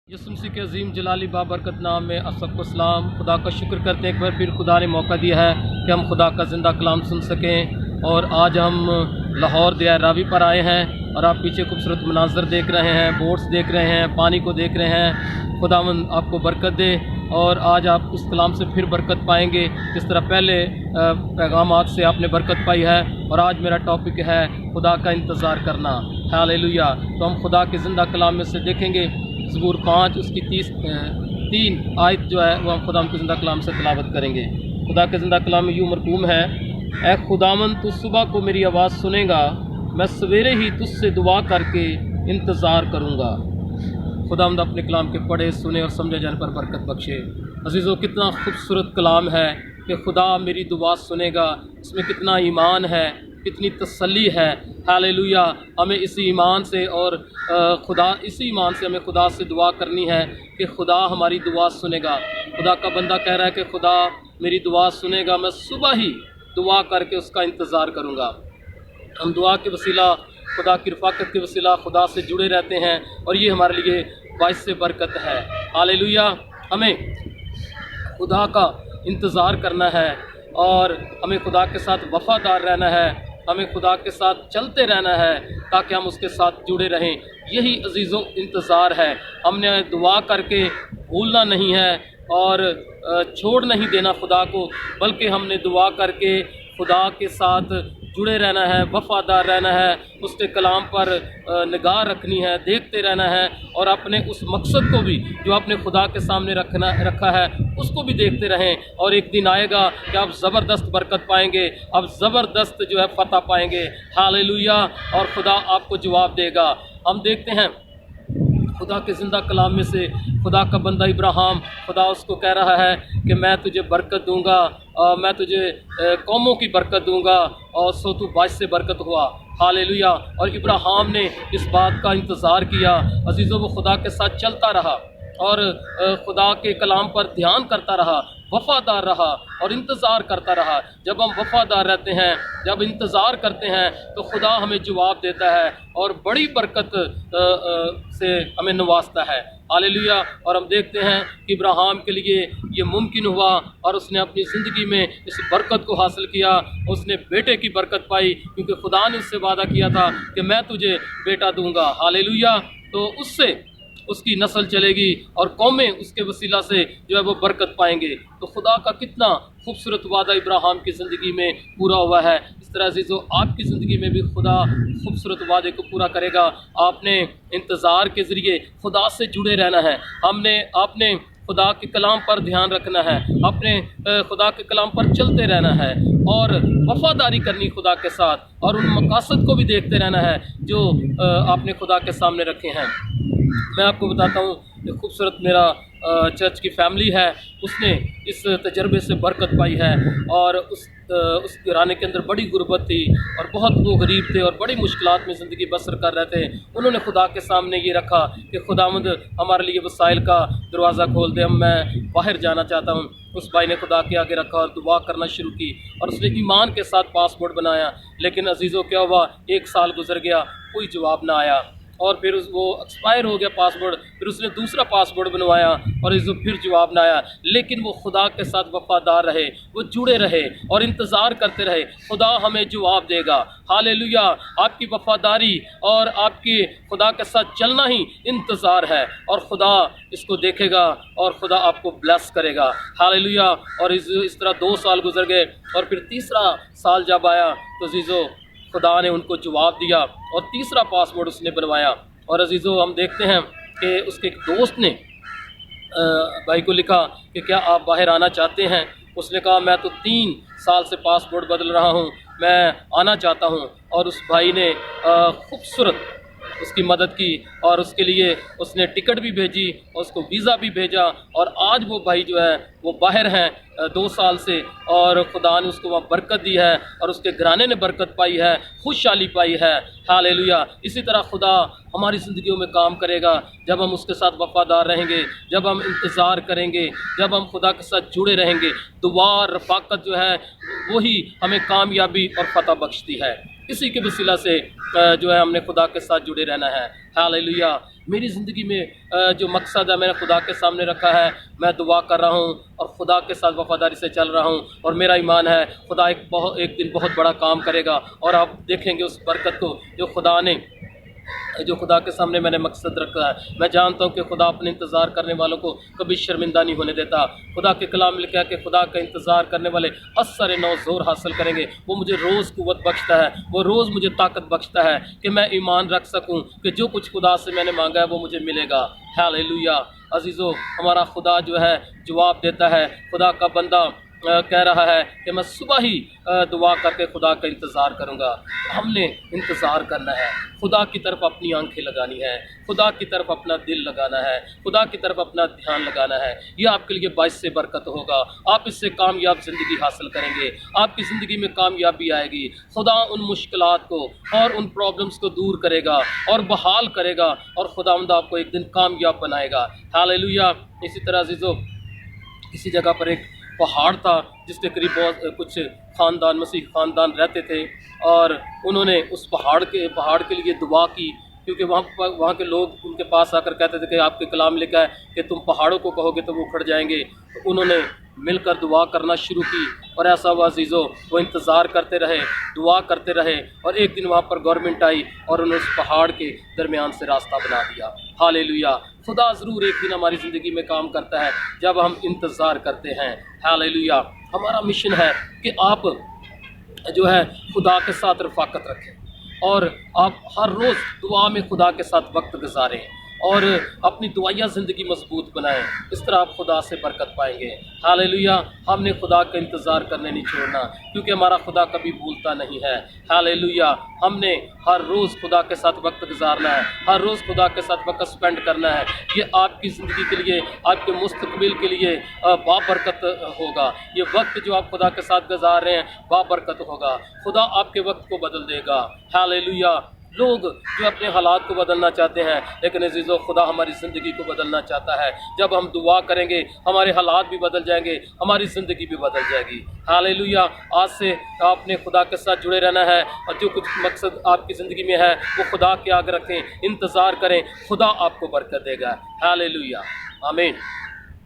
यसुमसी के अजीम जलाली बाबरकत नाम में असफ़ सलाम। खुदा का शुक्र करते हैं एक बार फिर खुदा ने मौका दिया है कि हम खुदा का ज़िंदा कलाम सुन सकें। और आज हम लाहौर दरिया रावी पर आए हैं और आप पीछे खूबसूरत मनाज़र देख रहे हैं, बोट्स देख रहे हैं, पानी को देख रहे हैं। खुदावंद आपको बरकत दे और आज आप इस कलाम से फिर बरकत पाएंगे जिस तरह पहले पैगामात से आपने बरकत पाई है। और आज मेरा टॉपिक है खुदा का इंतज़ार करना। हालेलुया। तो हम खुदा के ज़िंदा कलाम में से देखेंगे ज़बूर 5 उसकी 3 आयत जो है वो हम खुदा के ज़िंदा कलाम से तिलावत करेंगे। खुदा के ज़िंदा कलाम में यूँ मरकूम है, ऐ खुदावन तू सुबह को मेरी आवाज़ सुनेगा, मैं सवेरे ही तुझसे दुआ करके इंतज़ार करूँगा। खुदावंद अपने कलाम के पढ़े सुने और समझे जाने पर बरकत बख्शे। अजीज़ों, कितना खूबसूरत कलाम है कि खुदा मेरी दुआ सुनेगा। इसमें कितना ईमान है, कितनी तसल्ली है। हालेलुया। हमें इसी ईमान से और इसी ईमान से हमें खुदा से दुआ करनी है कि खुदा हमारी दुआ सुनेगा। खुदा का बंदा कह रहा है कि खुदा मेरी दुआ सुनेगा, मैं सुबह ही दुआ करके उसका इंतज़ार करूँगा। हम दुआ के वसीला, खुदा की रफ़ाकत के वसीला खुदा से जुड़े रहते हैं और ये हमारे लिए बाइस से बरकत है। हालेलुया। हमें खुदा का इंतज़ार करना है और हमें खुदा के साथ वफ़ादार रहना है, हमें खुदा के साथ चलते रहना है ताकि हम उसके साथ जुड़े रहें। यही अजीज़ों इंतज़ार है। हमने दुआ करके भूलना नहीं है और छोड़ नहीं देना खुदा को, बल्कि हमने दुआ करके खुदा के साथ जुड़े रहना है, वफ़ादार रहना है, उसके कलाम पर निगाह रखनी है, देखते रहना है और अपने उस मकसद को भी जो आपने खुदा के सामने रखा है उसको भी देखते रहें। और एक दिन आएगा कि आप ज़बरदस्त बरकत पाएंगे, आप ज़बरदस्त जो है फ़तह पाएंगे। हालेलुया। और खुदा आपको जवाब देगा। हम देखते हैं खुदा के ज़िंदा कलाम में से खुदा का बंदा इब्राहिम, खुदा उसको कह रहा है कि मैं तुझे बरकत दूंगा, मैं तुझे कौमों की बरकत दूंगा और सो तू बाइस से बरकत हुआ। हालेलुया। और इब्राहिम ने इस बात का इंतज़ार किया। अजीज़ों, वो खुदा के साथ चलता रहा और खुदा के कलाम पर ध्यान करता रहा, वफ़ादार रहा और इंतज़ार करता रहा। जब हम वफ़ादार रहते हैं, जब इंतज़ार करते हैं तो खुदा हमें जवाब देता है और बड़ी बरकत से हमें नवाजता है। हालेलुया। और हम देखते हैं कि इब्राहिम के लिए ये मुमकिन हुआ और उसने अपनी ज़िंदगी में इस बरकत को हासिल किया। उसने बेटे की बरकत पाई क्योंकि खुदा ने उससे वादा किया था कि मैं तुझे बेटा दूंगा। हालेलुया। तो उससे उसकी नस्ल चलेगी और कौमें उसके वसीला से जो है वो बरकत पाएंगे। तो खुदा का कितना खूबसूरत वादा इब्राहिम की ज़िंदगी में पूरा हुआ है। इस तरह अज़ीज़ों, आपकी ज़िंदगी में भी खुदा खूबसूरत वादे को पूरा करेगा। आपने इंतज़ार के ज़रिए खुदा से जुड़े रहना है। आपने खुदा के कलाम पर ध्यान रखना है, अपने खुदा के कलाम पर चलते रहना है और वफ़ादारी करनी खुदा के साथ और उन मकासद को भी देखते रहना है जो आपने खुदा के सामने रखे हैं। मैं आपको बताता हूँ, खूबसूरत मेरा चर्च की फैमिली है, उसने इस तजर्बे से बरकत पाई है। और उस घराने के अंदर बड़ी गुर्बत थी और बहुत वो गरीब थे और बड़ी मुश्किलात में ज़िंदगी बसर कर रहे थे। उन्होंने खुदा के सामने ये रखा कि खुदावंद हमारे लिए वसाइल का दरवाज़ा खोल दे, मैं बाहर जाना चाहता हूँ। उस भाई ने खुदा के आगे रखा और दुआ करना शुरू की और उसने ईमान के साथ पासपोर्ट बनाया। लेकिन अजीज़ों, क्या हुआ, 1 साल गुजर गया, कोई जवाब ना आया और फिर वो एक्सपायर हो गया पासपोर्ट। फिर उसने दूसरा पासपोर्ट बनवाया और इसको फिर जवाब ना आया। लेकिन वो खुदा के साथ वफ़ादार रहे, वो जुड़े रहे और इंतज़ार करते रहे। खुदा हमें जवाब देगा। हालेलुया। आपकी वफ़ादारी और आपकी खुदा के साथ चलना ही इंतज़ार है और खुदा इसको देखेगा और खुदा आपको ब्लेस करेगा। हालेलुया। और इस तरह 2 साल गुजर गए और फिर तीसरा साल जब आया तो अज़ीज़ों, खुदा ने उनको जवाब दिया और तीसरा पासपोर्ट उसने बनवाया। और अजीज़ों, हम देखते हैं कि उसके एक दोस्त ने भाई को लिखा कि क्या आप बाहर आना चाहते हैं। उसने कहा मैं तो 3 साल से पासपोर्ट बदल रहा हूँ, मैं आना चाहता हूँ। और उस भाई ने खूबसूरत उसकी मदद की और उसके लिए उसने टिकट भी भेजी और उसको वीज़ा भी भेजा। और आज वो भाई जो है वो बाहर हैं 2 साल से और खुदा ने उसको वहाँ बरकत दी है और उसके घराने ने बरकत पाई है, खुशहाली पाई है। हालेलुया। इसी तरह खुदा हमारी ज़िंदगियों में काम करेगा जब हम उसके साथ वफ़ादार रहेंगे, जब हम इंतज़ार करेंगे, जब हम खुदा के साथ जुड़े रहेंगे। दुआ रफ़ाकत जो है वही हमें कामयाबी और फ़तह बख्शती है। इसी के वसीला से जो है हमने खुदा के साथ जुड़े रहना है। हालेलुया। मेरी ज़िंदगी में जो मकसद है मैंने खुदा के सामने रखा है, मैं दुआ कर रहा हूँ और खुदा के साथ वफादारी से चल रहा हूँ, और मेरा ईमान है खुदा एक दिन बहुत बड़ा काम करेगा, और आप देखेंगे उस बरकत को जो खुदा के सामने मैंने मकसद रखा है। मैं जानता हूँ कि खुदा अपने इंतज़ार करने वालों को कभी शर्मिंदा नहीं होने देता। खुदा के कलाम में लिखा है कि खुदा का इंतज़ार करने वाले असर नौ ज़ोर हासिल करेंगे। वो मुझे रोज़ कुव्वत बख्शता है, वो रोज़ मुझे ताकत बख्शता है कि मैं ईमान रख सकूँ कि जो कुछ खुदा से मैंने मांगा है वो मुझे मिलेगा। हालेलुया। अजीज़ों, हमारा खुदा जो है जवाब देता है। खुदा का बंदा कह रहा है कि मैं सुबह ही दुआ करके खुदा का इंतज़ार करूँगा। हमने इंतज़ार करना है, खुदा की तरफ अपनी आंखें लगानी है, खुदा की तरफ अपना दिल लगाना है, खुदा की तरफ अपना ध्यान लगाना है। यह आपके लिए बाइस से बरकत होगा। आप इससे कामयाब ज़िंदगी हासिल करेंगे, आपकी ज़िंदगी में कामयाबी आएगी। खुदा उन मुश्किलात को और उन प्रॉब्लम्स को दूर करेगा और बहाल करेगा, और खुदावंद आपको एक दिन कामयाब बनाएगा। हालेलुया। इसी तरह अज़ीज़ों, किसी जगह पर एक पहाड़ था जिसके करीब बहुत कुछ ख़ानदान, मसीह ख़ानदान रहते थे, और उन्होंने उस पहाड़ के लिए दुआ की, क्योंकि वहाँ के लोग उनके पास आकर कहते थे कि आपके कलाम लिखा है कि तुम पहाड़ों को कहोगे तो वो उखड़ जाएंगे। तो उन्होंने मिलकर दुआ करना शुरू की, और ऐसा हुआ अज़ीज़ों, वो इंतज़ार करते रहे, दुआ करते रहे, और एक दिन वहाँ पर गवर्नमेंट आई और उन्होंने उस पहाड़ के दरमियान से रास्ता बना दिया। हालेलुया। खुदा ज़रूर एक दिन हमारी ज़िंदगी में काम करता है जब हम इंतज़ार करते हैं। हालेलुया। हमारा मिशन है कि आप जो है खुदा के साथ रफ़ाकत रखें, और आप हर रोज़ दुआ में खुदा के साथ वक्त गुजारें, और अपनी दुआया ज़िंदगी मजबूत बनाएं। इस तरह आप खुदा से बरकत पाएंगे। हालेलुया। हमने खुदा का इंतज़ार करने नहीं छोड़ना, क्योंकि हमारा खुदा कभी भूलता नहीं है। हालेलुया। हमने हर रोज़ खुदा के साथ वक्त गुजारना है, हर रोज़ खुदा के साथ वक्त स्पेंड करना है। ये आपकी ज़िंदगी के लिए, आपके मुस्तकबिल के लिए बाबरकत होगा। ये वक्त जो आप खुदा के साथ गुजार रहे हैं बाबरकत होगा। खुदा आपके वक्त को बदल देगा। हालेलुया। लोग जो अपने हालात को बदलना चाहते हैं, लेकिन अज़ीज़ों खुदा हमारी ज़िंदगी को बदलना चाहता है। जब हम दुआ करेंगे हमारे हालात भी बदल जाएंगे, हमारी ज़िंदगी भी बदल जाएगी। हालेलुया। आज से आपने खुदा के साथ जुड़े रहना है, और जो कुछ मकसद आपकी ज़िंदगी में है वो खुदा के आगे रखें, इंतज़ार करें, खुदा आपको बरकत देगा। हालेलुया। आमीन।